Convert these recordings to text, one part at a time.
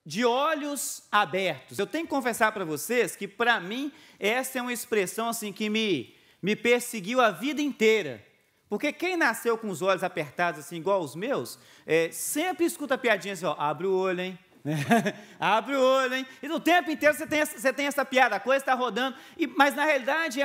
de olhos abertos. Eu tenho que confessar para vocês que, para mim, essa é uma expressão assim que me perseguiu a vida inteira. Porque quem nasceu com os olhos apertados, assim, igual os meus, sempre escuta piadinha assim, ó, abre o olho, hein? Abre o olho, hein? E no tempo inteiro você tem essa piada, a coisa está rodando, mas na realidade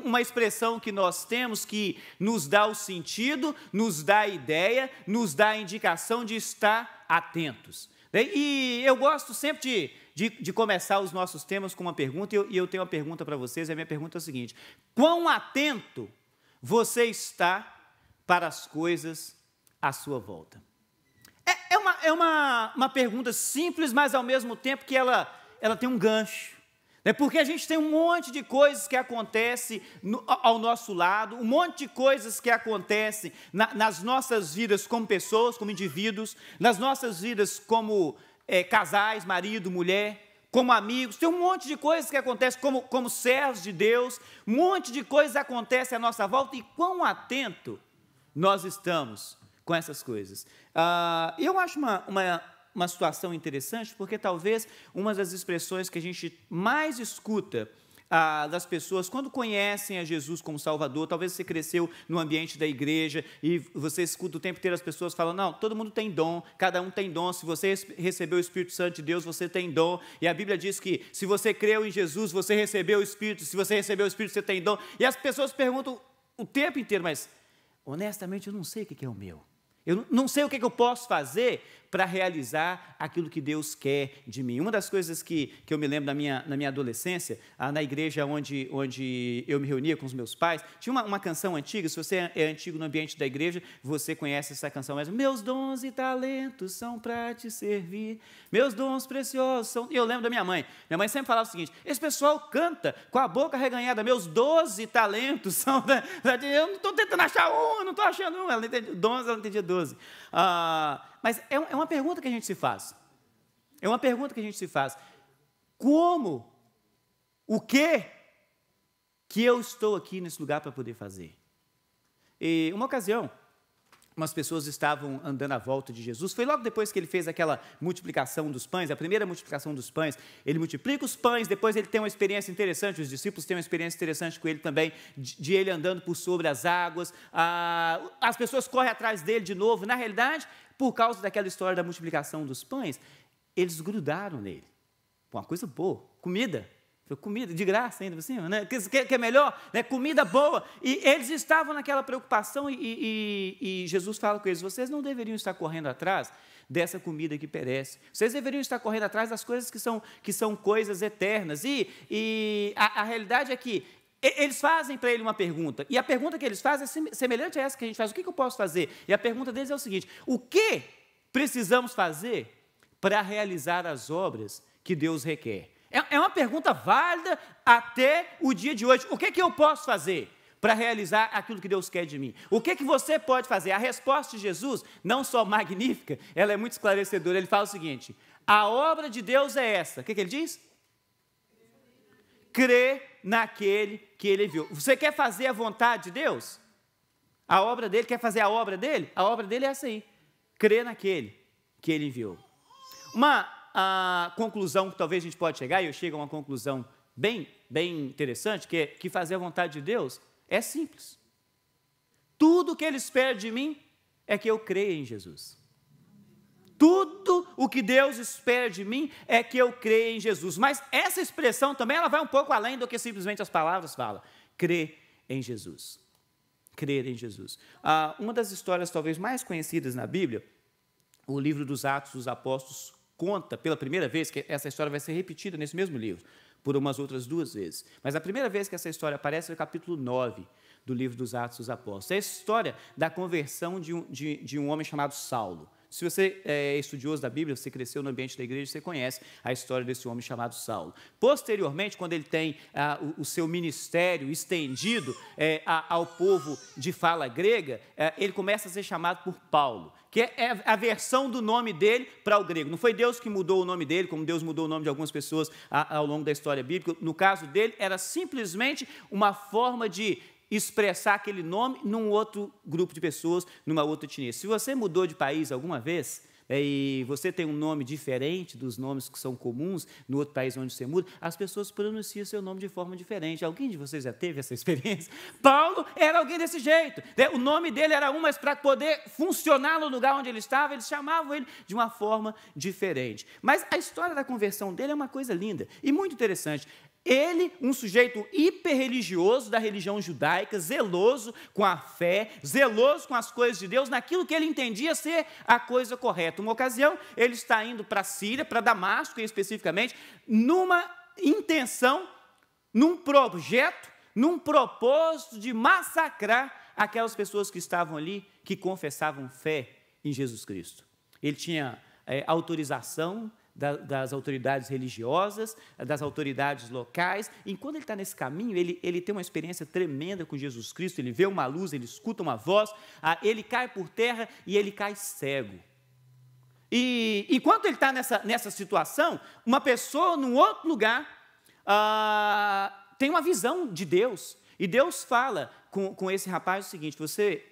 uma expressão que nós temos que nos dá o sentido, nos dá a ideia, nos dá a indicação de estar atentos. E eu gosto sempre de começar os nossos temas com uma pergunta, e eu tenho uma pergunta para vocês, e a minha pergunta é a seguinte: quão atento você está para as coisas à sua volta? É uma pergunta simples, mas ao mesmo tempo que ela tem um gancho. Porque a gente tem um monte de coisas que acontecem ao nosso lado, um monte de coisas que acontecem nas nossas vidas como pessoas, como indivíduos, nas nossas vidas como casais, marido, mulher, como amigos. Tem um monte de coisas que acontecem como servos de Deus, um monte de coisas acontecem à nossa volta, e quão atento nós estamos com essas coisas. Eu acho uma situação interessante, porque talvez uma das expressões que a gente mais escuta das pessoas quando conhecem a Jesus como Salvador, talvez você cresceu no ambiente da igreja e você escuta o tempo inteiro as pessoas falando, não, todo mundo tem dom, cada um tem dom, se você recebeu o Espírito Santo de Deus, você tem dom, e a Bíblia diz que se você creu em Jesus, você recebeu o Espírito, se você recebeu o Espírito, você tem dom, e as pessoas perguntam o tempo inteiro, mas honestamente eu não sei o que é o meu. Eu não sei o que eu posso fazer para realizar aquilo que Deus quer de mim. Uma das coisas que eu me lembro na minha adolescência, na igreja onde eu me reunia com os meus pais, tinha uma canção antiga. Se você é antigo no ambiente da igreja, você conhece essa canção, mas meus dons e talentos são para te servir, meus dons preciosos são... Eu lembro da minha mãe sempre falava o seguinte, esse pessoal canta com a boca reganhada, meus 12 talentos são... Eu não estou tentando achar um, eu não estou achando um, ela não entendia 12, ela não entendia 12. Mas é uma pergunta que a gente se faz. É uma pergunta que a gente se faz. Como? O que eu estou aqui nesse lugar para poder fazer? E uma ocasião, umas pessoas estavam andando à volta de Jesus. Foi logo depois que ele fez aquela multiplicação dos pães, a primeira multiplicação dos pães. Ele multiplica os pães, depois ele tem uma experiência interessante, os discípulos têm uma experiência interessante com ele também, de ele andando por sobre as águas. As pessoas correm atrás dele de novo. Na realidade, por causa daquela história da multiplicação dos pães, eles grudaram nele. Uma coisa boa, comida de graça ainda por cima, né? Que é melhor, né? Comida boa, e eles estavam naquela preocupação, e Jesus fala com eles, vocês não deveriam estar correndo atrás dessa comida que perece, vocês deveriam estar correndo atrás das coisas que são coisas eternas, e a realidade é que eles fazem para ele uma pergunta, e a pergunta que eles fazem é semelhante a essa que a gente faz, o que eu posso fazer? E a pergunta deles é o seguinte, o que precisamos fazer para realizar as obras que Deus requer? É uma pergunta válida até o dia de hoje. O que eu posso fazer para realizar aquilo que Deus quer de mim? O que você pode fazer? A resposta de Jesus, não só magnífica, ela é muito esclarecedora. Ele fala o seguinte, a obra de Deus é essa. O que ele diz? Crer naquele que ele enviou. Você quer fazer a vontade de Deus? A obra dele, quer fazer a obra dele? A obra dele é essa aí. Crer naquele que ele enviou. A conclusão que talvez a gente pode chegar, e eu chego a uma conclusão bem interessante, que é que fazer a vontade de Deus é simples. Tudo o que Ele espera de mim é que eu creia em Jesus. Tudo o que Deus espera de mim é que eu creia em Jesus. Mas essa expressão também ela vai um pouco além do que simplesmente as palavras falam. Crer em Jesus. Crer em Jesus. Uma das histórias talvez mais conhecidas na Bíblia, o livro dos Atos dos Apóstolos, conta pela primeira vez, que essa história vai ser repetida nesse mesmo livro, por umas outras 2 vezes. Mas a primeira vez que essa história aparece é no capítulo 9 do livro dos Atos dos Apóstolos. É a história da conversão de um homem chamado Saulo. Se você é estudioso da Bíblia, você cresceu no ambiente da igreja, você conhece a história desse homem chamado Saulo. Posteriormente, quando ele tem o seu ministério estendido ao povo de fala grega, ele começa a ser chamado por Paulo, que é a versão do nome dele para o grego. Não foi Deus que mudou o nome dele, como Deus mudou o nome de algumas pessoas ao longo da história bíblica. No caso dele, era simplesmente uma forma de expressar aquele nome num outro grupo de pessoas, numa outra etnia. Se você mudou de país alguma vez, e você tem um nome diferente dos nomes que são comuns no outro país onde você muda, as pessoas pronunciam seu nome de forma diferente. Alguém de vocês já teve essa experiência? Paulo era alguém desse jeito, né? O nome dele era mas para poder funcionar no lugar onde ele estava, eles chamavam ele de uma forma diferente. Mas a história da conversão dele é uma coisa linda e muito interessante. Ele, um sujeito hiperreligioso da religião judaica, zeloso com a fé, zeloso com as coisas de Deus, naquilo que ele entendia ser a coisa correta. Uma ocasião, ele está indo para a Síria, para Damasco especificamente, numa intenção, num projeto, num propósito de massacrar aquelas pessoas que estavam ali, que confessavam fé em Jesus Cristo. Ele tinha autorização das autoridades religiosas, das autoridades locais. Enquanto ele está nesse caminho, ele tem uma experiência tremenda com Jesus Cristo, ele vê uma luz, ele escuta uma voz, ele cai por terra e ele cai cego. E enquanto ele está nessa situação, uma pessoa num outro lugar tem uma visão de Deus, e Deus fala com esse rapaz o seguinte: você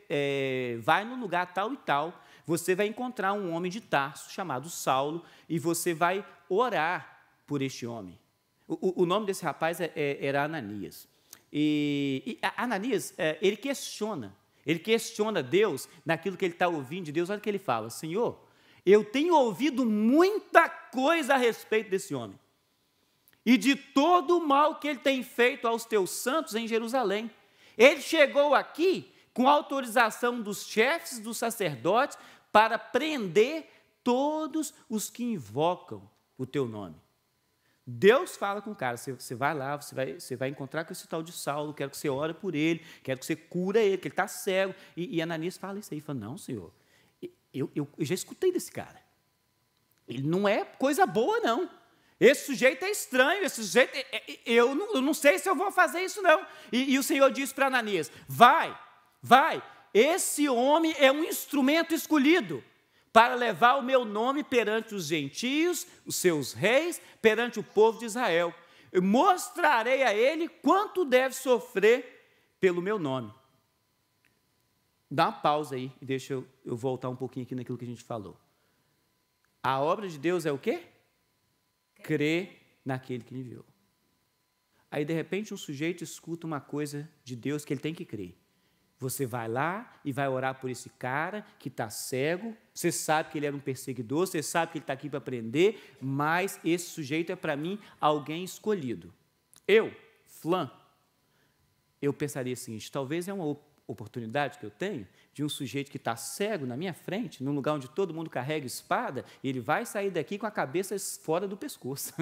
vai no lugar tal e tal, você vai encontrar um homem de Tarso chamado Saulo e você vai orar por este homem. O nome desse rapaz era Ananias. E Ananias, ele questiona Deus naquilo que ele está ouvindo de Deus. Olha o que ele fala: Senhor, eu tenho ouvido muita coisa a respeito desse homem e de todo o mal que ele tem feito aos teus santos em Jerusalém. Ele chegou aqui com autorização dos chefes, dos sacerdotes, para prender todos os que invocam o teu nome. Deus fala com o cara: você vai lá, você vai encontrar com esse tal de Saulo, quero que você ore por ele, quero que você cura ele, que ele está cego. E Ananias fala isso aí, fala: não, Senhor, eu já escutei desse cara. Ele não é coisa boa, não. Esse sujeito é estranho, esse sujeito, eu não sei se eu vou fazer isso, não. E o Senhor disse para Ananias: vai, esse homem é um instrumento escolhido para levar o meu nome perante os gentios, os seus reis, perante o povo de Israel. Eu mostrarei a ele quanto deve sofrer pelo meu nome. Dá uma pausa aí e deixa eu voltar um pouquinho aqui naquilo que a gente falou. A obra de Deus é o quê? Crer naquele que enviou. Aí, de repente, um sujeito escuta uma coisa de Deus que ele tem que crer. Você vai lá e vai orar por esse cara que está cego, você sabe que ele era um perseguidor, você sabe que ele está aqui para aprender, mas esse sujeito é, para mim, alguém escolhido. Eu, Flã, eu pensaria o seguinte: talvez é uma oportunidade que eu tenho de um sujeito que está cego na minha frente, num lugar onde todo mundo carrega espada, e ele vai sair daqui com a cabeça fora do pescoço.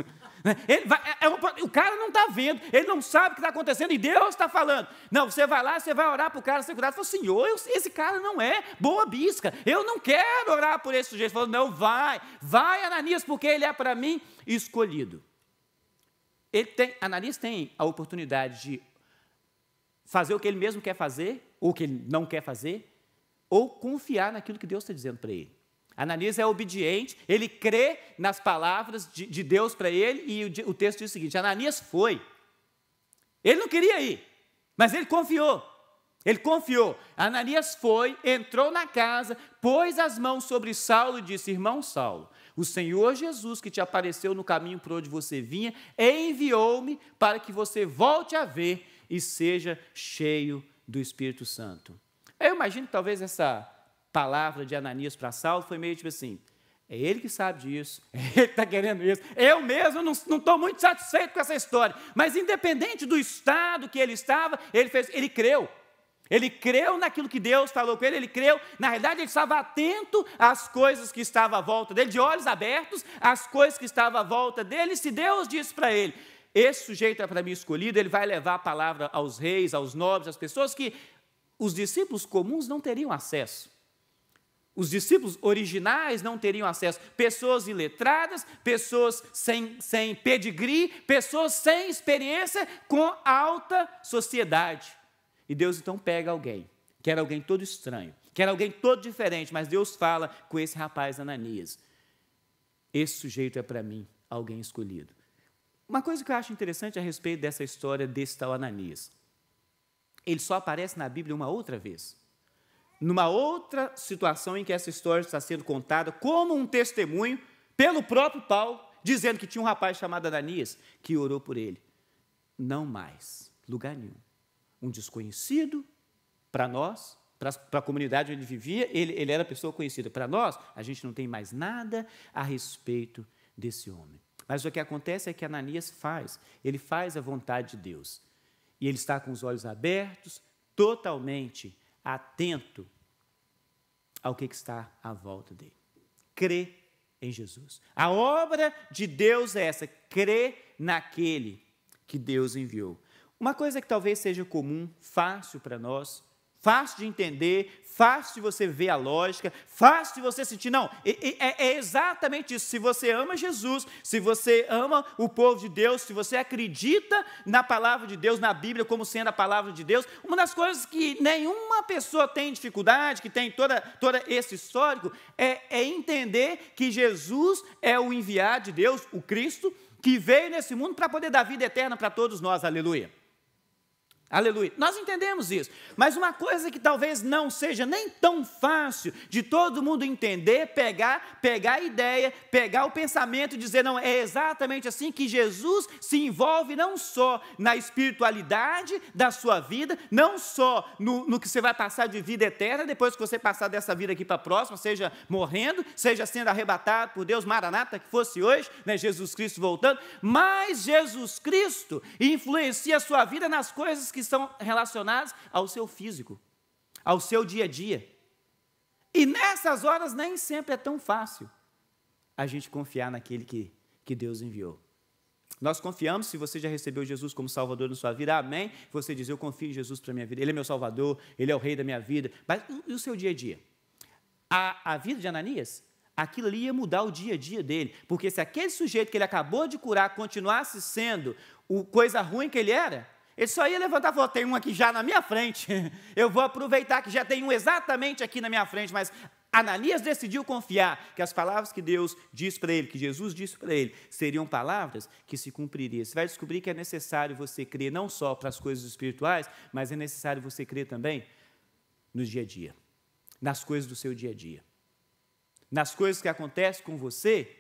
O cara não está vendo, ele não sabe o que está acontecendo, e Deus está falando. Não, você vai lá, você vai orar para o cara ser curado. Fala: Senhor, esse cara não é boa bisca, eu não quero orar por esse sujeito. Falou: não, vai Ananias, porque ele é para mim escolhido. Ananias tem a oportunidade de fazer o que ele mesmo quer fazer, ou o que ele não quer fazer, ou confiar naquilo que Deus está dizendo para ele. Ananias é obediente, ele crê nas palavras de Deus para ele, e o texto diz o seguinte: Ananias foi. Ele não queria ir, mas ele confiou. Ananias foi, entrou na casa, pôs as mãos sobre Saulo e disse: irmão Saulo, o Senhor Jesus, que te apareceu no caminho por onde você vinha, enviou-me para que você volte a ver e seja cheio do Espírito Santo. Eu imagino que talvez essa palavra de Ananias para Saulo foi meio tipo assim: é ele que sabe disso, é ele que está querendo isso, eu mesmo não estou muito satisfeito com essa história, mas independente do estado que ele estava, ele creu naquilo que Deus falou com ele creu, na realidade ele estava atento às coisas que estavam à volta dele, de olhos abertos às coisas que estavam à volta dele. E se Deus disse para ele: esse sujeito é para mim escolhido, ele vai levar a palavra aos reis, aos nobres, às pessoas que os discípulos comuns não teriam acesso. Os discípulos originais não teriam acesso. Pessoas iletradas, pessoas sem pedigree, pessoas sem experiência com alta sociedade. E Deus então pega alguém, que era alguém todo estranho, que era alguém todo diferente, mas Deus fala com esse rapaz Ananias: esse sujeito é para mim alguém escolhido. Uma coisa que eu acho interessante a respeito dessa história desse tal Ananias: ele só aparece na Bíblia uma outra vez. numa outra situação em que essa história está sendo contada como um testemunho pelo próprio Paulo, dizendo que tinha um rapaz chamado Ananias que orou por ele. Não mais, lugar nenhum. Um desconhecido para nós, para a comunidade onde ele vivia, ele era pessoa conhecida. Para nós, a gente não tem mais nada a respeito desse homem. Mas o que acontece é que Ananias ele faz a vontade de Deus. E ele está com os olhos abertos, totalmente atento ao que está à volta dele. Crê em Jesus. A obra de Deus é essa, crê naquele que Deus enviou. Uma coisa que talvez seja comum, fácil para nós, fácil de entender, fácil de você ver a lógica, fácil de você sentir, não, é exatamente isso. Se você ama Jesus, se você ama o povo de Deus, se você acredita na palavra de Deus, na Bíblia como sendo a palavra de Deus, uma das coisas que nenhuma pessoa tem dificuldade, que tem todo esse histórico, é entender que Jesus é o enviado de Deus, o Cristo, que veio nesse mundo para poder dar vida eterna para todos nós, aleluia. Aleluia. Nós entendemos isso, mas uma coisa que talvez não seja nem tão fácil de todo mundo entender, pegar a ideia, pegar o pensamento e dizer, não, é exatamente assim que Jesus se envolve não só na espiritualidade da sua vida, não só no que você vai passar de vida eterna, depois que você passar dessa vida aqui para a próxima, seja morrendo, seja sendo arrebatado por Deus, Maranata, que fosse hoje, né, Jesus Cristo voltando, mas Jesus Cristo influencia a sua vida nas coisas que estão relacionadas ao seu físico, ao seu dia a dia. E nessas horas nem sempre é tão fácil a gente confiar naquele que Deus enviou. Nós confiamos, se você já recebeu Jesus como Salvador na sua vida, amém, você diz, eu confio em Jesus para a minha vida, Ele é meu Salvador, Ele é o Rei da minha vida, mas e o seu dia a dia? A vida de Ananias, aquilo ali ia mudar o dia a dia dele, porque se aquele sujeito que ele acabou de curar continuasse sendo coisa ruim que ele era, ele só ia levantar e falar, tem um aqui já na minha frente, eu vou aproveitar que já tem um exatamente aqui na minha frente, mas Ananias decidiu confiar que as palavras que Deus disse para ele, que Jesus disse para ele, seriam palavras que se cumpririam. Você vai descobrir que é necessário você crer não só para as coisas espirituais, mas é necessário você crer também no dia a dia, nas coisas do seu dia a dia, nas coisas que acontecem com você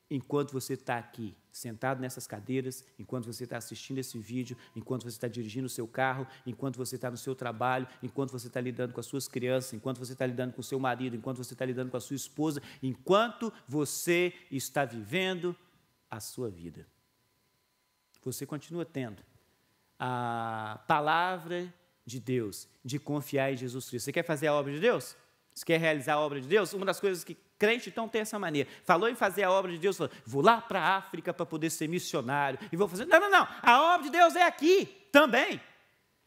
enquanto você está aqui, sentado nessas cadeiras, enquanto você está assistindo esse vídeo, enquanto você está dirigindo o seu carro, enquanto você está no seu trabalho, enquanto você está lidando com as suas crianças, enquanto você está lidando com o seu marido, enquanto você está lidando com a sua esposa, enquanto você está vivendo a sua vida. Você continua tendo a palavra de Deus, de confiar em Jesus Cristo. Você quer fazer a obra de Deus? Você quer realizar a obra de Deus? Uma das coisas que crente, então, tem essa mania. Falou em fazer a obra de Deus, falou, vou lá para a África para poder ser missionário, e vou fazer... Não. A obra de Deus é aqui também.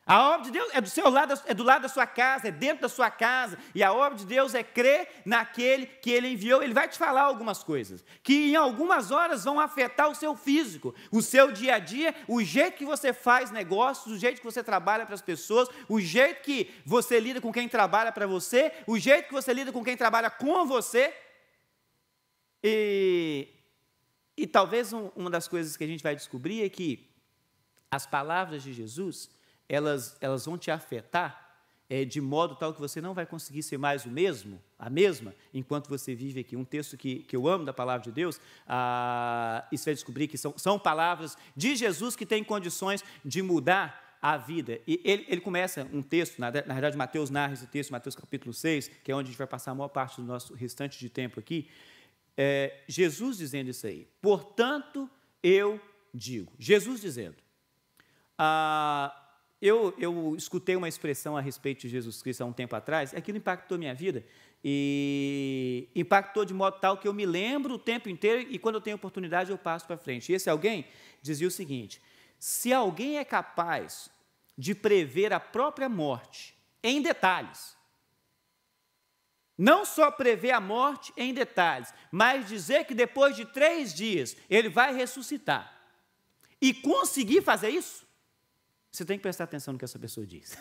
A obra de Deus é do seu lado, é do lado da sua casa, é dentro da sua casa, e a obra de Deus é crer naquele que Ele enviou. Ele vai te falar algumas coisas, que em algumas horas vão afetar o seu físico, o seu dia a dia, o jeito que você faz negócios, o jeito que você trabalha para as pessoas, o jeito que você lida com quem trabalha para você, o jeito que você lida com quem trabalha com você. E talvez uma das coisas que a gente vai descobrir é que as palavras de Jesus, elas vão te afetar de modo tal que você não vai conseguir ser mais a mesma, enquanto você vive aqui. Um texto que eu amo da palavra de Deus, e você vai descobrir que são palavras de Jesus que têm condições de mudar a vida. E ele começa um texto, na verdade Mateus narra esse texto, Mateus capítulo 6, que é onde a gente vai passar a maior parte do nosso restante de tempo aqui, Jesus dizendo isso aí. Portanto, eu digo, Jesus dizendo, eu escutei uma expressão a respeito de Jesus Cristo há um tempo atrás, aquilo impactou minha vida, e impactou de modo tal que eu me lembro o tempo inteiro, e quando eu tenho oportunidade eu passo para frente. E esse alguém dizia o seguinte, se alguém é capaz de prever a própria morte em detalhes, não só prever a morte em detalhes, mas dizer que depois de 3 dias ele vai ressuscitar, e conseguir fazer isso, você tem que prestar atenção no que essa pessoa diz.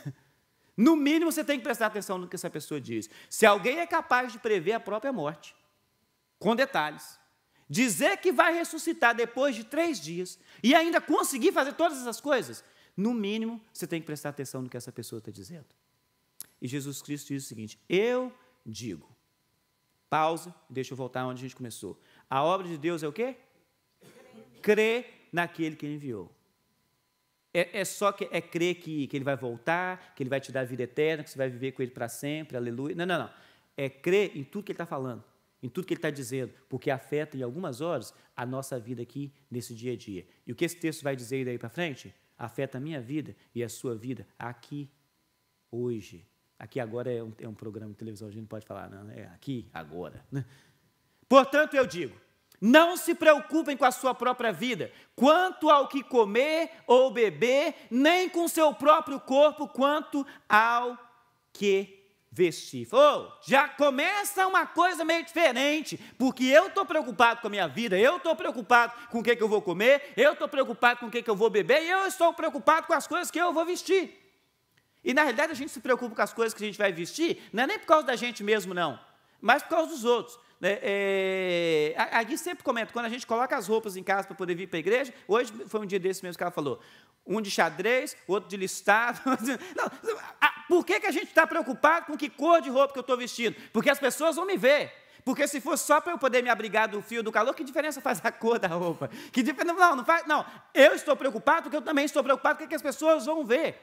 No mínimo, você tem que prestar atenção no que essa pessoa diz. Se alguém é capaz de prever a própria morte, com detalhes, dizer que vai ressuscitar depois de 3 dias, e ainda conseguir fazer todas essas coisas, no mínimo, você tem que prestar atenção no que essa pessoa está dizendo. E Jesus Cristo diz o seguinte: eu digo. Pausa, deixa eu voltar onde a gente começou. A obra de Deus é o quê? Crer naquele que ele enviou. Só que crer que ele vai voltar, que ele vai te dar a vida eterna, que você vai viver com ele para sempre, aleluia. Não. É crer em tudo que ele está falando, em tudo que ele está dizendo, porque afeta em algumas horas a nossa vida aqui nesse dia a dia. E o que esse texto vai dizer daí para frente? Afeta a minha vida e a sua vida aqui, hoje. Aqui agora é um programa de televisão, a gente não pode falar, não, é aqui, agora. Né? Portanto, eu digo, não se preocupem com a sua própria vida, quanto ao que comer ou beber, nem com seu próprio corpo, quanto ao que vestir. Já começa uma coisa meio diferente, porque eu estou preocupado com a minha vida, eu estou preocupado com o que eu vou comer, eu estou preocupado com o que eu vou beber, e eu estou preocupado com as coisas que eu vou vestir. E, na realidade, a gente se preocupa com as coisas que a gente vai vestir, não é nem por causa da gente mesmo, não, mas por causa dos outros. A Gui sempre comenta, quando a gente coloca as roupas em casa para poder vir para a igreja, hoje foi um dia desse mesmo que ela falou, um de xadrez, outro de listado. Não, por que a gente está preocupado com que cor de roupa que eu estou vestindo? Porque as pessoas vão me ver. Porque se fosse só para eu poder me abrigar do frio do calor, que diferença faz a cor da roupa? Não faz. Não, eu estou preocupado porque eu também estou preocupado com o que as pessoas vão ver.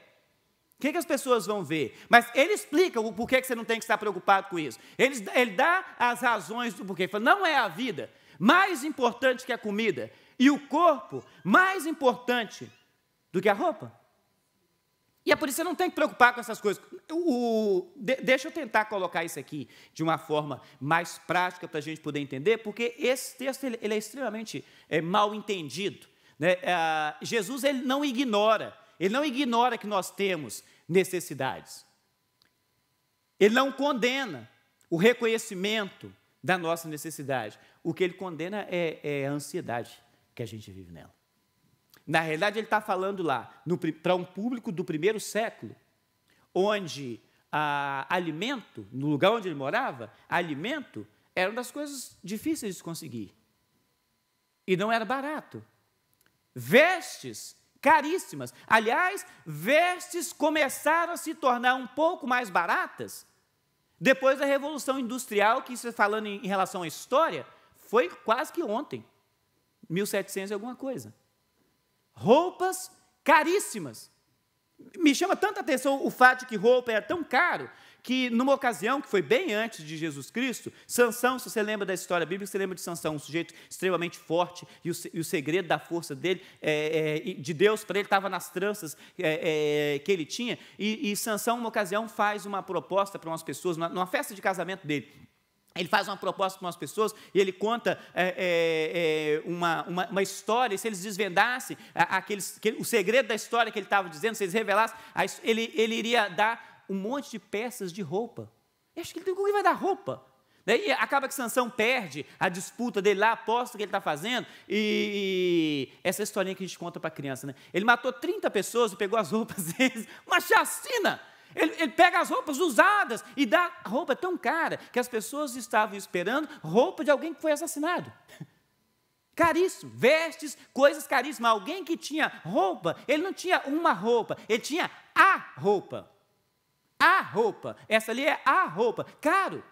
O que as pessoas vão ver? Mas ele explica o porquê que você não tem que estar preocupado com isso. Ele dá as razões do porquê. Ele fala, não é a vida mais importante que a comida e o corpo mais importante do que a roupa. E é por isso que você não tem que preocupar com essas coisas. Deixa eu tentar colocar isso aqui de uma forma mais prática para a gente poder entender, porque esse texto ele é extremamente mal entendido. Né? Jesus ele não ignora que nós temos necessidades. Ele não condena o reconhecimento da nossa necessidade. O que ele condena é a ansiedade que a gente vive nela. Na realidade, ele está falando lá para um público do primeiro século, onde alimento, no lugar onde ele morava, alimento era uma das coisas difíceis de se conseguir. E não era barato. Vestes caríssimas. Aliás, vestes começaram a se tornar um pouco mais baratas depois da Revolução Industrial, que, falando em relação à história, foi quase que ontem, 1700 e alguma coisa. Roupas caríssimas. Me chama tanta atenção o fato de que roupa era tão caro, que numa ocasião, que foi bem antes de Jesus Cristo, Sansão, se você lembra da história bíblica, você lembra de Sansão, um sujeito extremamente forte, e o segredo da força dele, de Deus para ele, estava nas tranças que ele tinha, e Sansão, numa ocasião, faz uma proposta para umas pessoas, numa festa de casamento dele. Ele faz uma proposta para umas pessoas e ele conta uma história, e se eles desvendassem o segredo da história que ele estava dizendo, se eles revelassem, ele iria dar um monte de peças de roupa. Eu acho que ele vai dar roupa. Daí acaba que Sansão perde a disputa dele lá, a aposta que ele está fazendo, e essa historinha que a gente conta para a criança. Né? Ele matou 30 pessoas e pegou as roupas deles, uma chacina. Ele pega as roupas usadas e dá roupa tão cara que as pessoas estavam esperando roupa de alguém que foi assassinado. Caríssimo, vestes, coisas caríssimas. Alguém que tinha roupa, ele não tinha uma roupa, ele tinha a roupa. A roupa, essa ali é a roupa, caro.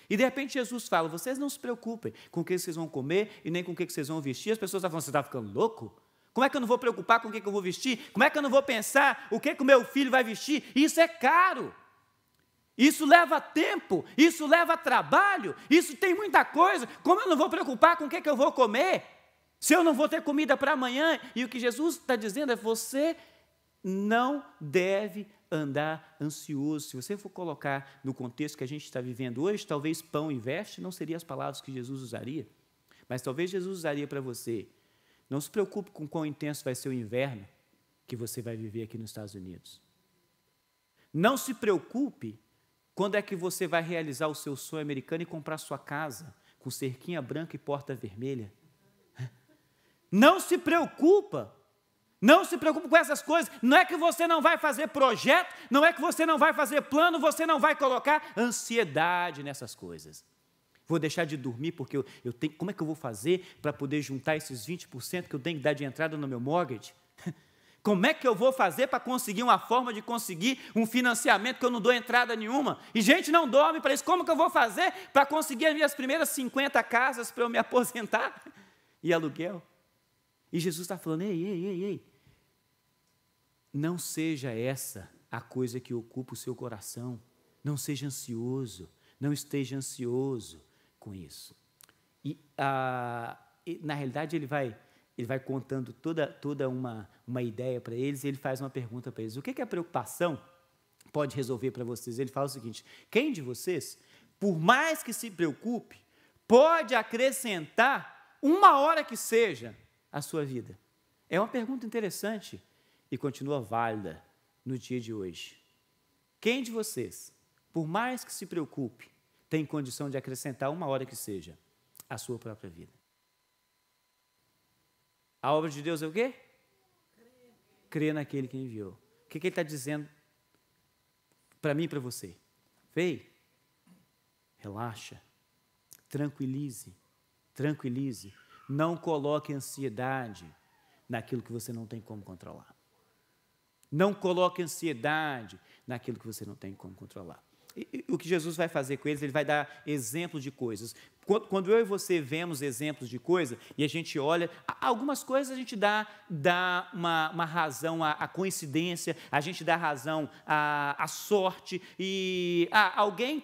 E de repente Jesus fala, vocês não se preocupem com o que vocês vão comer e nem com o que vocês vão vestir. As pessoas estão falando, você está ficando louco? Como é que eu não vou preocupar com o que eu vou vestir? Como é que eu não vou pensar o que o meu filho vai vestir? Isso é caro. Isso leva tempo, isso leva trabalho, isso tem muita coisa. Como eu não vou preocupar com o que eu vou comer? Se eu não vou ter comida para amanhã? E o que Jesus está dizendo é, você não deve andar ansioso. Se você for colocar no contexto que a gente está vivendo hoje, talvez pão e veste não seriam as palavras que Jesus usaria. Mas talvez Jesus usaria para você, não se preocupe com quão intenso vai ser o inverno que você vai viver aqui nos Estados Unidos. Não se preocupe quando é que você vai realizar o seu sonho americano e comprar sua casa com cerquinha branca e porta vermelha. Não se preocupa. Não se preocupe com essas coisas. Não é que você não vai fazer projeto, não é que você não vai fazer plano, você não vai colocar ansiedade nessas coisas. Vou deixar de dormir porque eu tenho. Como é que eu vou fazer para poder juntar esses 20% que eu tenho que dar de entrada no meu mortgage? Como é que eu vou fazer para conseguir uma forma de conseguir um financiamento que eu não dou entrada nenhuma? E gente não dorme para isso. Como que eu vou fazer para conseguir as minhas primeiras 50 casas para eu me aposentar? E aluguel. E Jesus está falando, ei. Não seja essa a coisa que ocupa o seu coração. Não seja ansioso. Não esteja ansioso com isso. E na realidade ele vai contando toda uma ideia para eles, e ele faz uma pergunta para eles. O que a preocupação pode resolver para vocês? Ele fala o seguinte: quem de vocês, por mais que se preocupe, pode acrescentar uma hora que seja à sua vida? É uma pergunta interessante e continua válida no dia de hoje. Quem de vocês, por mais que se preocupe, tem condição de acrescentar uma hora que seja à sua própria vida? A obra de Deus é o quê? Crer naquele que enviou. O que ele está dizendo para mim e para você? Vem, relaxa, tranquilize, não coloque ansiedade naquilo que você não tem como controlar. Não coloque ansiedade naquilo que você não tem como controlar. E o que Jesus vai fazer com eles, ele vai dar exemplo de coisas. Quando eu e você vemos exemplos de coisa, e a gente olha, algumas coisas a gente dá uma razão à coincidência, a gente dá razão à sorte, e alguém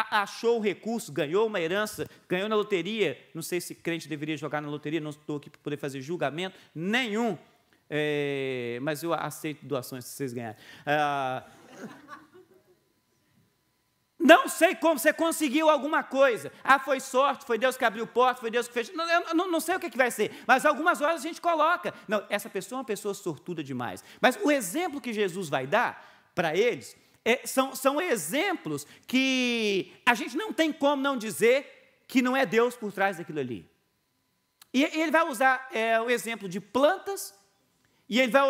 achou o recurso, ganhou uma herança, ganhou na loteria. Não sei se crente deveria jogar na loteria, não estou aqui para poder fazer julgamento nenhum, mas eu aceito doações se vocês ganharem. Não sei como você conseguiu alguma coisa. Foi sorte, foi Deus que abriu porta, foi Deus que fez. Não sei o que vai ser, mas algumas horas a gente coloca. Não, essa pessoa é uma pessoa sortuda demais. Mas o exemplo que Jesus vai dar para eles são exemplos que a gente não tem como não dizer que não é Deus por trás daquilo ali. E ele vai usar o exemplo de plantas, e ele vai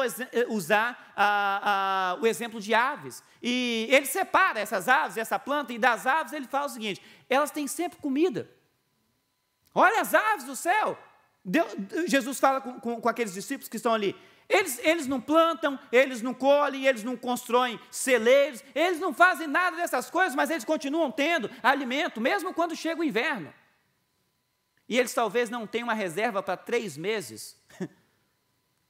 usar o exemplo de aves. E ele separa essas aves, essa planta, e das aves ele fala o seguinte: elas têm sempre comida. Olha as aves do céu. Jesus fala com aqueles discípulos que estão ali. Eles não plantam, eles não colhem, eles não constroem celeiros, eles não fazem nada dessas coisas, mas eles continuam tendo alimento, mesmo quando chega o inverno. E eles talvez não tenham uma reserva para 3 meses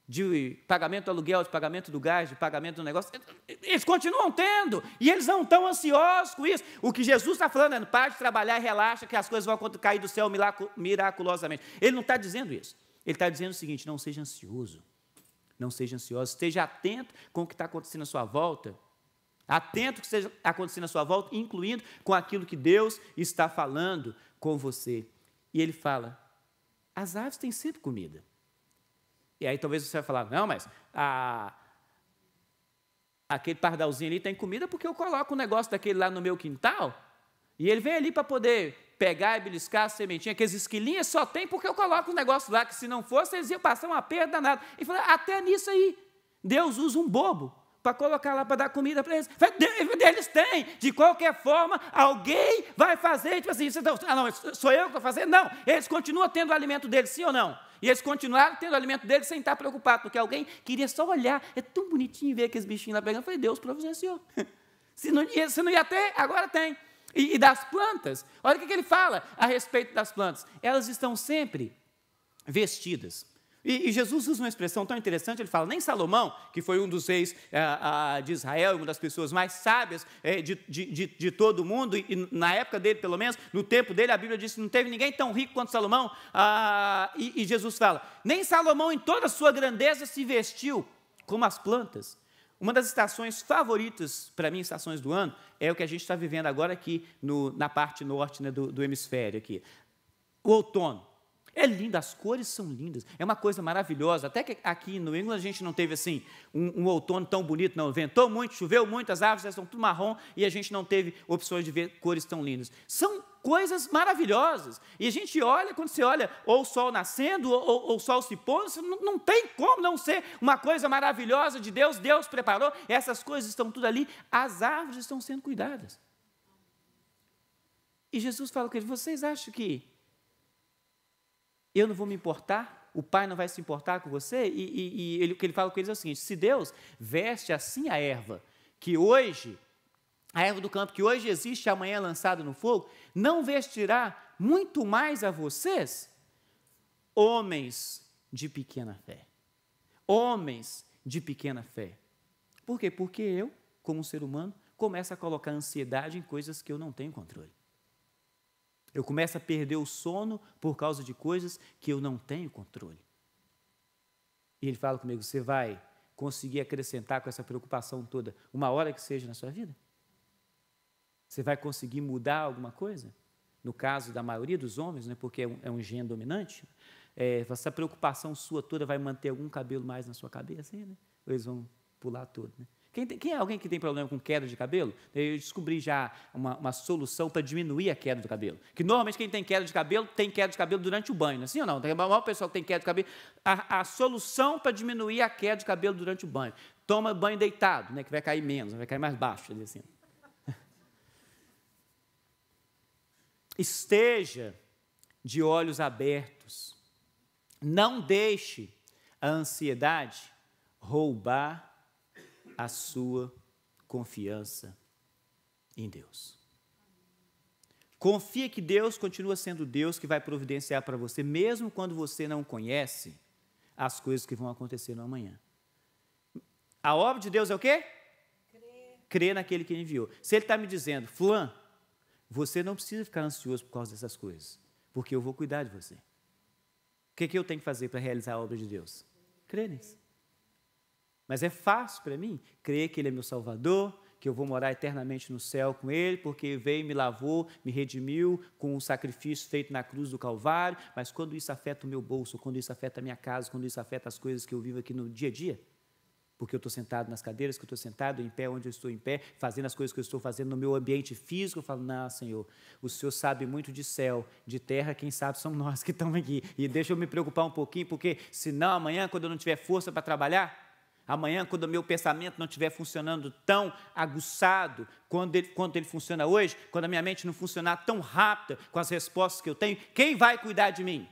de pagamento do aluguel, de pagamento do gás, de pagamento do negócio. Eles continuam tendo, e eles não estão ansiosos com isso. O que Jesus está falando é: para de trabalhar e relaxa, que as coisas vão cair do céu miraculosamente. Ele não está dizendo isso. Ele está dizendo o seguinte: não seja ansioso. Não seja ansioso. Esteja atento com o que está acontecendo à sua volta. Atento com o que esteja acontecendo à sua volta, incluindo com aquilo que Deus está falando com você. E ele fala: as aves têm sempre comida. E aí talvez você vai falar: não, mas aquele pardalzinho ali tem comida porque eu coloco um negócio daquele lá no meu quintal, e ele vem ali para poder pegar e beliscar a sementinha, aqueles esquilinhos só tem porque eu coloco um negócio lá, que se não fosse eles iam passar uma perda danada. E fala: até nisso aí, Deus usa um bobo para colocar lá para dar comida para eles. Eles têm, de qualquer forma, alguém vai fazer, tipo assim, não, sou eu que estou fazendo? Não, eles continuam tendo o alimento deles, sim ou não? E eles continuaram tendo o alimento deles sem estar preocupados, porque alguém queria só olhar. É tão bonitinho ver aqueles bichinhos lá pegando. Eu falei: Deus providenciou. Se não ia ter, agora tem. E das plantas, olha o que ele fala a respeito das plantas. Elas estão sempre vestidas. E Jesus usa uma expressão tão interessante, ele fala: nem Salomão, que foi um dos reis de Israel, uma das pessoas mais sábias de todo o mundo, e na época dele, pelo menos, no tempo dele, a Bíblia diz que não teve ninguém tão rico quanto Salomão, e Jesus fala: nem Salomão em toda a sua grandeza se vestiu como as plantas. Uma das estações favoritas, para mim, estações do ano, é o que a gente está vivendo agora aqui na parte norte, né, do hemisfério aqui. O outono. É lindo, as cores são lindas, é uma coisa maravilhosa. Até que aqui no England a gente não teve assim um outono tão bonito, não. Ventou muito, choveu muito, as árvores já estão tudo marrom e a gente não teve opções de ver cores tão lindas. São coisas maravilhosas. E a gente olha, quando você olha ou o sol nascendo ou o sol se pondo, não tem como não ser uma coisa maravilhosa de Deus. Deus preparou, essas coisas estão tudo ali, as árvores estão sendo cuidadas. E Jesus fala com eles: vocês acham que eu não vou me importar o Pai não vai se importar com você? O que ele fala com eles é o seguinte: se Deus veste assim a erva do campo, que hoje existe e amanhã é lançada no fogo, não vestirá muito mais a vocês, homens de pequena fé. Homens de pequena fé. Por quê? Porque eu, como ser humano, começo a colocar ansiedade em coisas que eu não tenho controle. Eu começo a perder o sono por causa de coisas que eu não tenho controle. E ele fala comigo: você vai conseguir acrescentar com essa preocupação toda uma hora que seja na sua vida? Você vai conseguir mudar alguma coisa? No caso da maioria dos homens, né, porque é um gene dominante, essa preocupação sua toda vai manter algum cabelo mais na sua cabeça, né? Ou eles vão pular todo, né? Quem é alguém que tem problema com queda de cabelo? Eu descobri já uma solução para diminuir a queda do cabelo. Que normalmente quem tem queda de cabelo durante o banho, não é assim ou não? O maior pessoal que tem queda de cabelo, a solução para diminuir a queda de cabelo durante o banho: toma banho deitado, né, que vai cair menos, vai cair mais baixo, assim. Esteja de olhos abertos. Não deixe a ansiedade roubar a sua confiança em Deus. Confia que Deus continua sendo Deus que vai providenciar para você, mesmo quando você não conhece as coisas que vão acontecer no amanhã. A obra de Deus é o quê? Crer naquele que ele enviou. Se ele está me dizendo: fulano, você não precisa ficar ansioso por causa dessas coisas, porque eu vou cuidar de você. O que eu tenho que fazer para realizar a obra de Deus? Crer nisso. Mas é fácil para mim crer que Ele é meu Salvador, que eu vou morar eternamente no céu com Ele, porque veio, me lavou, me redimiu com o sacrifício feito na cruz do Calvário. Mas quando isso afeta o meu bolso, quando isso afeta a minha casa, quando isso afeta as coisas que eu vivo aqui no dia a dia, porque eu estou sentado nas cadeiras que eu estou sentado, em pé onde eu estou em pé, fazendo as coisas que eu estou fazendo no meu ambiente físico, eu falo: não, Senhor, o Senhor sabe muito de céu, de terra, quem sabe são nós que estamos aqui. E deixa eu me preocupar um pouquinho, porque senão amanhã, quando eu não tiver força para trabalhar, amanhã, quando o meu pensamento não estiver funcionando tão aguçado quanto ele funciona hoje, quando a minha mente não funcionar tão rápida com as respostas que eu tenho, quem vai cuidar de mim?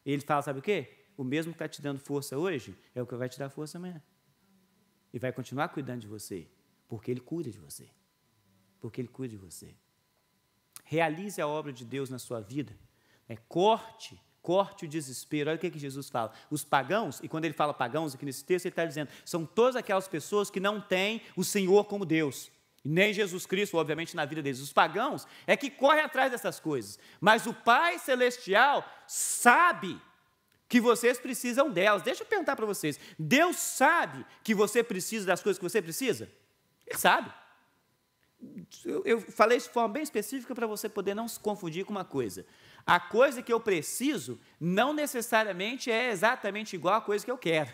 E ele fala: sabe o quê? O mesmo que está te dando força hoje é o que vai te dar força amanhã. E vai continuar cuidando de você, porque Ele cuida de você. Porque Ele cuida de você. Realize a obra de Deus na sua vida. Corte o desespero. Olha o que Jesus fala. Os pagãos, e quando ele fala pagãos aqui nesse texto, ele está dizendo: são todas aquelas pessoas que não têm o Senhor como Deus. E nem Jesus Cristo, obviamente, na vida deles. Os pagãos é que correm atrás dessas coisas. Mas o Pai Celestial sabe que vocês precisam delas. Deixa eu perguntar para vocês: Deus sabe que você precisa das coisas que você precisa? Ele sabe. Eu falei isso de forma bem específica para você poder não se confundir com uma coisa. A coisa que eu preciso não necessariamente é exatamente igual à coisa que eu quero.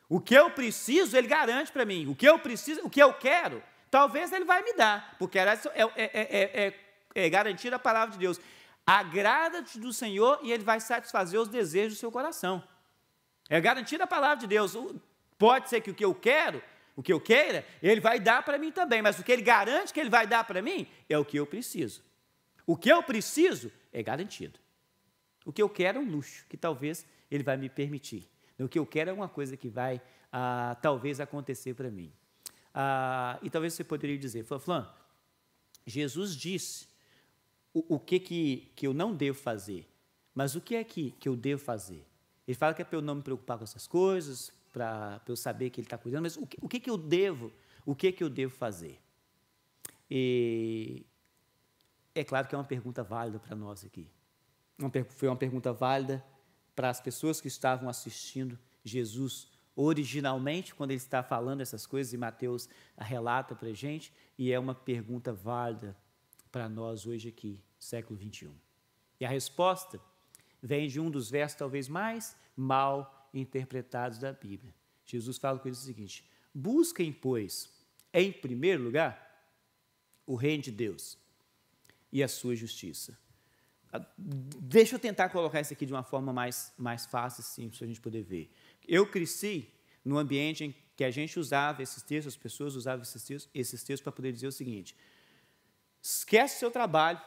O que eu preciso, Ele garante para mim. O que eu preciso, o que eu quero, talvez Ele vai me dar, porque é garantir a palavra de Deus. Agrada-te do Senhor e Ele vai satisfazer os desejos do seu coração. É garantir a palavra de Deus. Pode ser que o que eu queira, Ele vai dar para mim também, mas o que Ele garante que Ele vai dar para mim é o que eu preciso. O que eu preciso é garantido. O que eu quero é um luxo, que talvez Ele vai me permitir. O que eu quero é uma coisa que vai, talvez, acontecer para mim. E talvez você poderia dizer: Flávio, Jesus disse o que eu não devo fazer, mas o que é que eu devo fazer? Ele fala que é para eu não me preocupar com essas coisas, para eu saber que Ele está cuidando, mas o que eu devo fazer? E é claro que é uma pergunta válida para nós aqui. Foi uma pergunta válida para as pessoas que estavam assistindo Jesus originalmente, quando Ele está falando essas coisas, e Mateus relata para a gente, e é uma pergunta válida para nós hoje aqui, século 21. E a resposta vem de um dos versos talvez mais mal interpretados da Bíblia. Jesus fala com eles o seguinte: busquem, pois, em primeiro lugar, o reino de Deus e a sua justiça. Deixa eu tentar colocar isso aqui de uma forma mais fácil, simples, para a gente poder ver. Eu cresci num ambiente em que a gente usava esses textos, as pessoas usavam esses textos para poder dizer o seguinte: esquece o seu trabalho,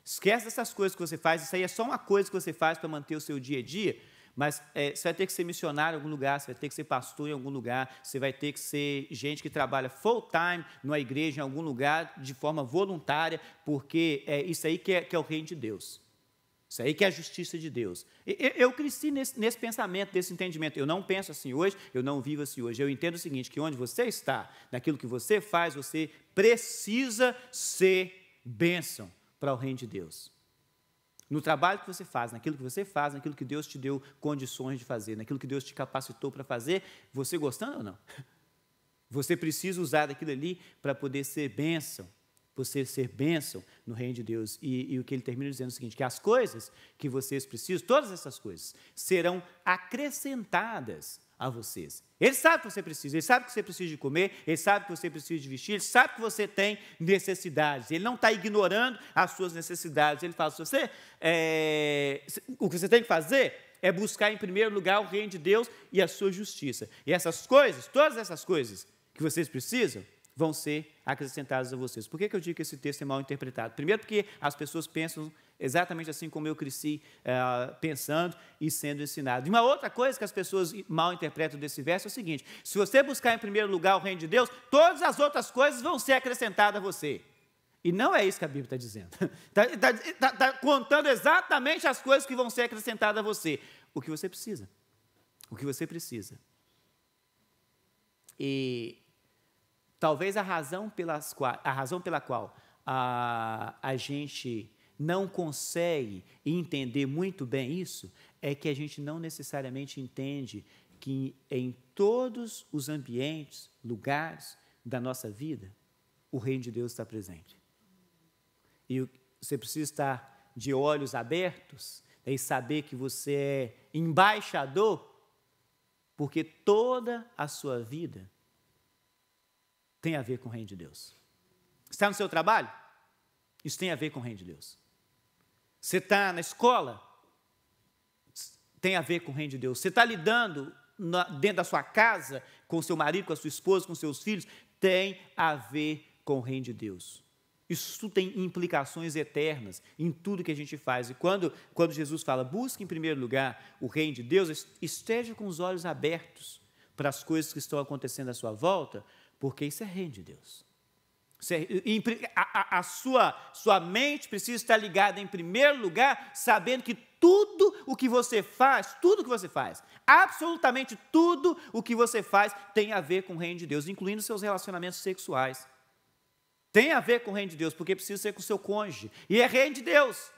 Esquece dessas coisas que você faz, isso aí é só uma coisa que você faz para manter o seu dia a dia, mas você vai ter que ser missionário em algum lugar, você vai ter que ser pastor em algum lugar, você vai ter que ser gente que trabalha full time numa igreja, em algum lugar, de forma voluntária, porque é isso aí que é o reino de Deus. Isso aí que é a justiça de Deus. Eu cresci nesse pensamento, desse entendimento. Eu não penso assim hoje, eu não vivo assim hoje. Eu entendo o seguinte, que onde você está, naquilo que você faz, você precisa ser bênção para o reino de Deus. No trabalho que você faz, naquilo que Deus te deu condições de fazer, naquilo que Deus te capacitou para fazer, você gostando ou não? Você precisa usar daquilo ali para poder ser bênção, você ser bênção no reino de Deus. E o que ele termina dizendo é o seguinte, que as coisas que vocês precisam, todas essas coisas, serão acrescentadas a vocês. Ele sabe que você precisa, ele sabe que você precisa de comer, ele sabe que você precisa de vestir, ele sabe que você tem necessidades, ele não está ignorando as suas necessidades, ele fala, o que você tem que fazer é buscar em primeiro lugar o reino de Deus e a sua justiça. E essas coisas, todas essas coisas que vocês precisam, vão ser acrescentadas a vocês. Por que eu digo que esse texto é mal interpretado? Primeiro porque as pessoas pensam exatamente assim como eu cresci pensando e sendo ensinado. E uma outra coisa que as pessoas mal interpretam desse verso é o seguinte, se você buscar em primeiro lugar o reino de Deus, todas as outras coisas vão ser acrescentadas a você. E não é isso que a Bíblia está dizendo. Está contando exatamente as coisas que vão ser acrescentadas a você. O que você precisa. O que você precisa. E talvez a razão pela qual a gente não consegue entender muito bem isso é que a gente não necessariamente entende que em todos os ambientes, lugares da nossa vida, o reino de Deus está presente. E você precisa estar de olhos abertos e saber que você é embaixador, porque toda a sua vida tem a ver com o reino de Deus. Está no seu trabalho? Isso tem a ver com o reino de Deus. Você está na escola? Tem a ver com o reino de Deus. Você está lidando dentro da sua casa, com o seu marido, com a sua esposa, com seus filhos? Tem a ver com o reino de Deus. Isso tem implicações eternas em tudo que a gente faz. E quando Jesus fala, busque em primeiro lugar o reino de Deus, esteja com os olhos abertos para as coisas que estão acontecendo à sua volta, porque isso é reino de Deus. A sua mente precisa estar ligada em primeiro lugar, sabendo que tudo o que você faz, absolutamente tudo o que você faz tem a ver com o reino de Deus, incluindo seus relacionamentos sexuais. Tem a ver com o reino de Deus, porque precisa ser com o seu cônjuge, e é reino de Deus.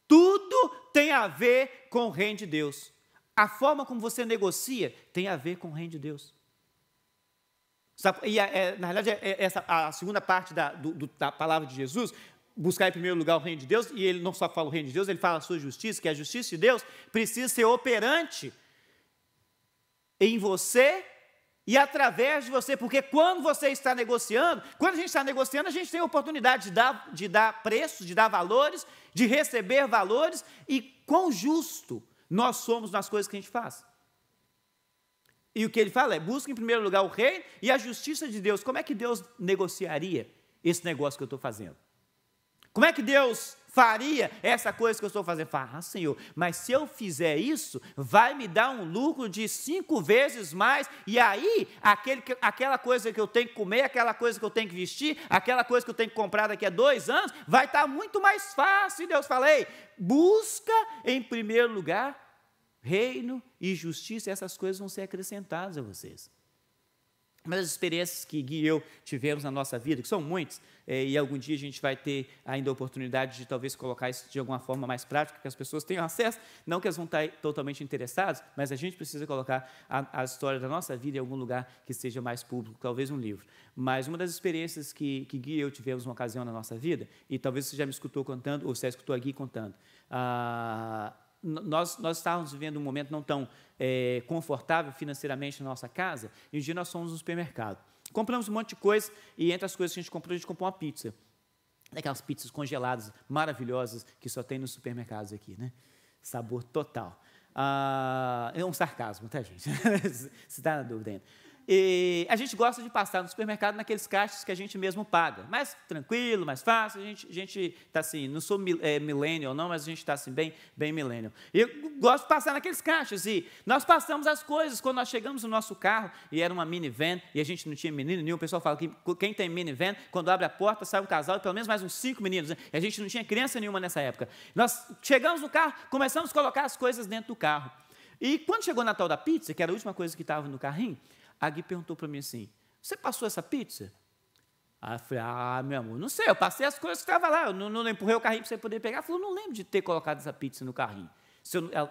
Tudo tem a ver com o reino de Deus. A forma como você negocia tem a ver com o reino de Deus. E, na realidade, essa a segunda parte da palavra de Jesus, buscar em primeiro lugar o reino de Deus, e ele não só fala o reino de Deus, ele fala a sua justiça, que a justiça de Deus precisa ser operante em você e através de você, porque quando você está negociando, quando a gente está negociando, a gente tem a oportunidade de dar preços, de dar valores, de receber valores, e quão justo nós somos nas coisas que a gente faz. E o que ele fala é, busca em primeiro lugar o reino e a justiça de Deus. Como é que Deus negociaria esse negócio que eu estou fazendo? Como é que Deus faria essa coisa que eu estou fazendo? Fala, Senhor, mas se eu fizer isso, vai me dar um lucro de 5 vezes mais, e aí, aquela coisa que eu tenho que comer, aquela coisa que eu tenho que vestir, aquela coisa que eu tenho que comprar daqui a 2 anos, vai estar muito mais fácil. E Deus fala, ei, busca em primeiro lugar reino e justiça, essas coisas vão ser acrescentadas a vocês. Uma das experiências que Gui e eu tivemos na nossa vida, que são muitas, e algum dia a gente vai ter ainda a oportunidade de talvez colocar isso de alguma forma mais prática, que as pessoas tenham acesso, não que elas vão estar totalmente interessadas, mas a gente precisa colocar a história da nossa vida em algum lugar que seja mais público, talvez um livro. Mas uma das experiências que Gui e eu tivemos uma ocasião na nossa vida, e talvez você já me escutou contando, ou você já escutou a Gui contando, nós estávamos vivendo um momento não tão confortável financeiramente na nossa casa, e um dia nós fomos no supermercado. Compramos um monte de coisa, e entre as coisas que a gente comprou uma pizza. Daquelas pizzas congeladas, maravilhosas, que só tem nos supermercados aqui, né? Sabor total. É um sarcasmo, tá, gente? Se está na dúvida ainda. E a gente gosta de passar no supermercado naqueles caixas que a gente mesmo paga. Mais tranquilo, mais fácil, a gente está assim, não sou millennial não, mas a gente está assim, bem millennial. E eu gosto de passar naqueles caixas, e nós passamos as coisas, quando nós chegamos no nosso carro, e era uma minivan, e a gente não tinha menino nenhum, o pessoal fala que quem tem minivan, quando abre a porta, sai um casal, e pelo menos mais uns 5 meninos, né? E a gente não tinha criança nenhuma nessa época. Nós chegamos no carro, começamos a colocar as coisas dentro do carro. E quando chegou na tal da pizza, que era a última coisa que estava no carrinho, a Gui perguntou para mim assim, você passou essa pizza? Aí eu falei, meu amor, não sei, eu passei as coisas que estavam lá, eu não empurrei o carrinho para você poder pegar. Ela falou, não lembro de ter colocado essa pizza no carrinho.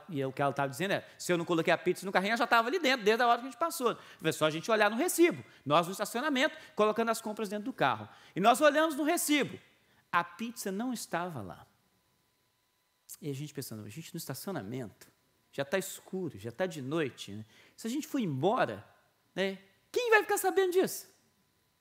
E o que ela estava dizendo é, se eu não coloquei a pizza no carrinho, ela já estava ali dentro, desde a hora que a gente passou. Foi só a gente olhar no recibo, nós no estacionamento, colocando as compras dentro do carro. E nós olhamos no recibo, a pizza não estava lá. E a gente pensando, a gente no estacionamento, já está escuro, já está de noite, né? Se a gente for embora, né, quem vai ficar sabendo disso?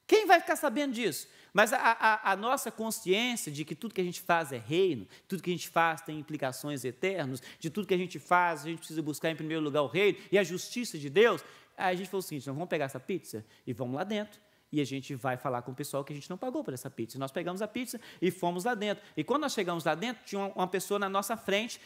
Quem vai ficar sabendo disso? Mas a nossa consciência de que tudo que a gente faz é reino, tudo que a gente faz tem implicações eternas, de tudo que a gente faz, a gente precisa buscar em primeiro lugar o reino e a justiça de Deus. Aí a gente falou o seguinte, nós vamos pegar essa pizza e vamos lá dentro. E a gente vai falar com o pessoal que a gente não pagou por essa pizza. Nós pegamos a pizza e fomos lá dentro. E quando nós chegamos lá dentro, tinha uma pessoa na nossa frente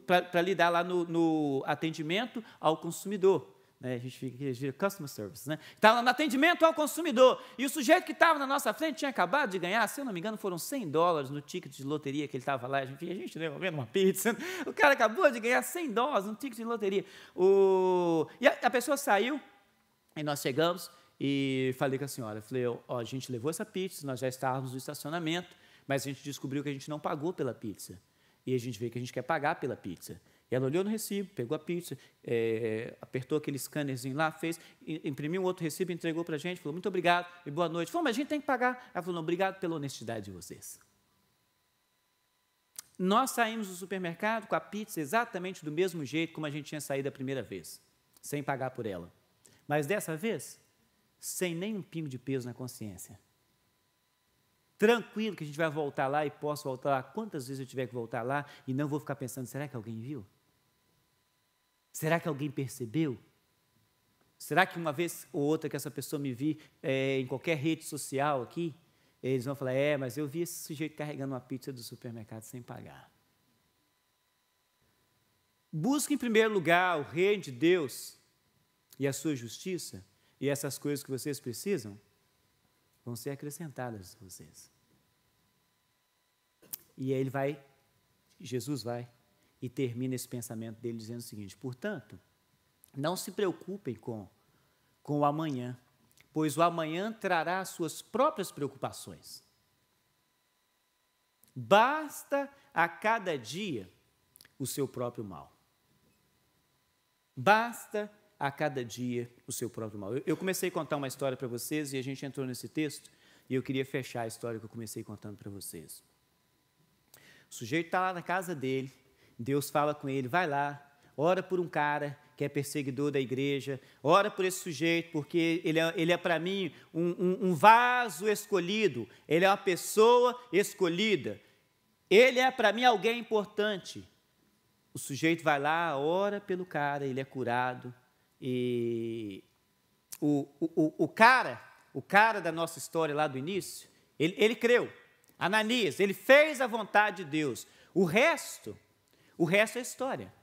para lidar lá no atendimento ao consumidor. A gente fica customer service, né? Estava no atendimento ao consumidor. E o sujeito que estava na nossa frente tinha acabado de ganhar, se eu não me engano, foram $100 no ticket de loteria que ele estava lá. A gente devolvendo uma pizza. O cara acabou de ganhar $100 no ticket de loteria. E a pessoa saiu, e nós chegamos, e falei com a senhora, falei, a gente levou essa pizza, nós já estávamos no estacionamento, mas a gente descobriu que a gente não pagou pela pizza. E a gente vê que a gente quer pagar pela pizza. E ela olhou no recibo, pegou a pizza, apertou aquele scannerzinho lá, imprimiu um outro recibo, entregou para a gente, falou, muito obrigado e boa noite. Falou, mas a gente tem que pagar. Ela falou, não, obrigado pela honestidade de vocês. Nós saímos do supermercado com a pizza exatamente do mesmo jeito como a gente tinha saído a primeira vez, sem pagar por ela. Mas dessa vez, sem nenhum pingo de peso na consciência. Tranquilo que a gente vai voltar lá e posso voltar lá quantas vezes eu tiver que voltar lá e não vou ficar pensando, será que alguém viu? Será que alguém percebeu? Será que uma vez ou outra que essa pessoa me vir em qualquer rede social aqui, eles vão falar, mas eu vi esse sujeito carregando uma pizza do supermercado sem pagar. Busque em primeiro lugar o reino de Deus e a sua justiça, e essas coisas que vocês precisam vão ser acrescentadas a vocês. E aí Jesus vai e termina esse pensamento dele dizendo o seguinte, portanto, não se preocupem com o amanhã, pois o amanhã trará as suas próprias preocupações. Basta a cada dia o seu próprio mal. Basta a cada dia o seu próprio mal. Eu comecei a contar uma história para vocês e a gente entrou nesse texto e eu queria fechar a história que eu comecei contando para vocês. O sujeito está lá na casa dele, Deus fala com ele, vai lá, ora por um cara que é perseguidor da igreja, ora por esse sujeito, porque ele é para mim um vaso escolhido, ele é uma pessoa escolhida, ele é para mim alguém importante. O sujeito vai lá, ora pelo cara, ele é curado, e o cara da nossa história lá do início, ele creu, Ananias, ele fez a vontade de Deus, o resto é história.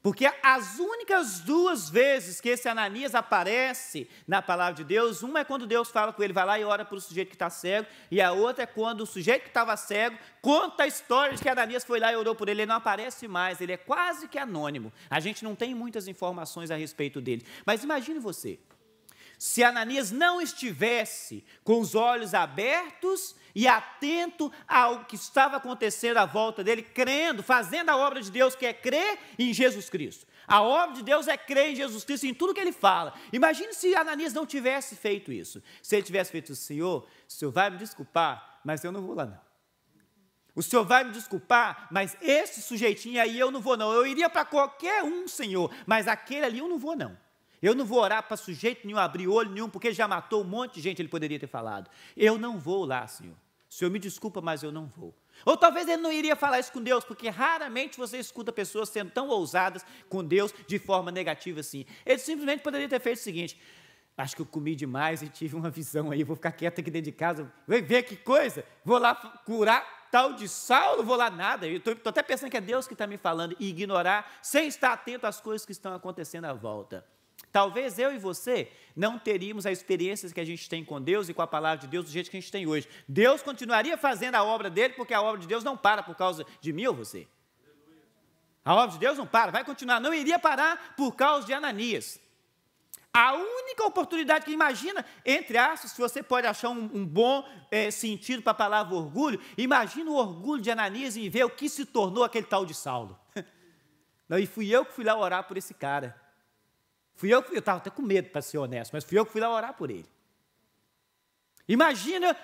Porque as únicas 2 vezes que esse Ananias aparece na palavra de Deus, uma é quando Deus fala com ele, vai lá e ora para o sujeito que está cego, e a outra é quando o sujeito que estava cego conta a história de que Ananias foi lá e orou por ele, ele não aparece mais, ele é quase que anônimo, a gente não tem muitas informações a respeito dele, mas imagine você, se Ananias não estivesse com os olhos abertos e atento ao que estava acontecendo à volta dele, crendo, fazendo a obra de Deus, que é crer em Jesus Cristo. A obra de Deus é crer em Jesus Cristo, em tudo que ele fala. Imagine se Ananias não tivesse feito isso. Se ele tivesse feito isso, o senhor vai me desculpar, mas eu não vou lá não. O senhor vai me desculpar, mas esse sujeitinho aí eu não vou não. Eu iria para qualquer um, Senhor, mas aquele ali eu não vou não. Eu não vou orar para sujeito nenhum, abrir olho nenhum, porque ele já matou um monte de gente, ele poderia ter falado. Eu não vou lá, Senhor. O Senhor me desculpa, mas eu não vou. Ou talvez ele não iria falar isso com Deus, porque raramente você escuta pessoas sendo tão ousadas com Deus de forma negativa assim. Ele simplesmente poderia ter feito o seguinte: acho que eu comi demais e tive uma visão aí, vou ficar quieto aqui dentro de casa, vai ver que coisa, vou lá curar tal de Saulo, vou lá nada, eu estou até pensando que é Deus que está me falando, e ignorar, sem estar atento às coisas que estão acontecendo à volta. Talvez eu e você não teríamos as experiências que a gente tem com Deus e com a palavra de Deus do jeito que a gente tem hoje. Deus continuaria fazendo a obra dele, porque a obra de Deus não para por causa de mim ou você. A obra de Deus não para, vai continuar, não iria parar por causa de Ananias. A única oportunidade que imagina, entre aspas, se você pode achar um bom sentido para a palavra orgulho, imagina o orgulho de Ananias em ver o que se tornou aquele tal de Saulo. Não, e fui eu que fui lá orar por esse cara. Eu estava até com medo, para ser honesto, mas fui eu que fui lá orar por ele. Imagina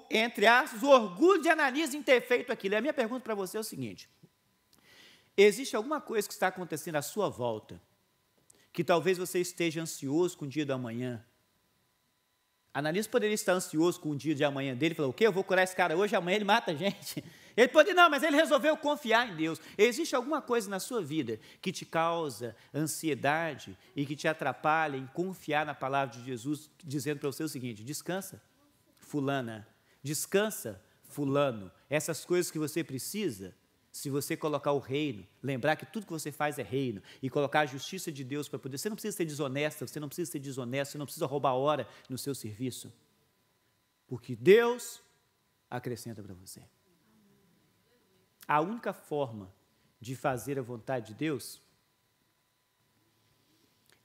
entre aspas, o orgulho de Ananias em ter feito aquilo. E a minha pergunta para você é o seguinte: existe alguma coisa que está acontecendo à sua volta, que talvez você esteja ansioso com o dia do amanhã? Ananias poderia estar ansioso com o dia de amanhã dele, falou: o quê? Eu vou curar esse cara hoje, amanhã ele mata a gente. Ele poderia, não, mas ele resolveu confiar em Deus. Existe alguma coisa na sua vida que te causa ansiedade e que te atrapalha em confiar na palavra de Jesus, dizendo para você o seguinte: descansa, fulana, descansa, fulano, essas coisas que você precisa, se você colocar o reino, lembrar que tudo que você faz é reino, e colocar a justiça de Deus para poder, você não precisa ser desonesta, você não precisa ser desonesto, você não precisa roubar hora no seu serviço, porque Deus acrescenta para você. A única forma de fazer a vontade de Deus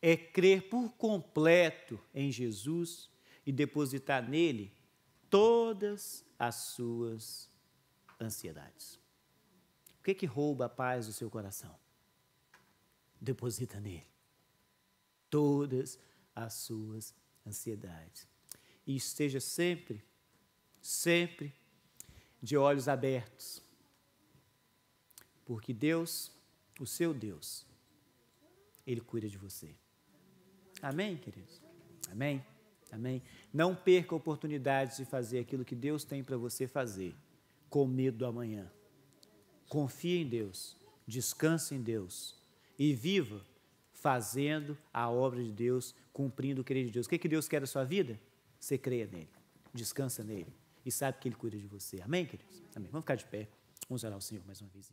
é crer por completo em Jesus e depositar nele todas as suas ansiedades. O que rouba a paz do seu coração? Deposita nele todas as suas ansiedades. E esteja sempre, sempre de olhos abertos, porque Deus, o seu Deus, Ele cuida de você. Amém, queridos? Amém? Amém? Não perca a oportunidade de fazer aquilo que Deus tem para você fazer, com medo do amanhã. Confie em Deus, descanse em Deus e viva fazendo a obra de Deus, cumprindo o querer de Deus. O que Deus quer da sua vida? Você creia nele, descansa nele e sabe que Ele cuida de você. Amém, queridos? Amém. Vamos ficar de pé, vamos orar ao Senhor mais uma vez.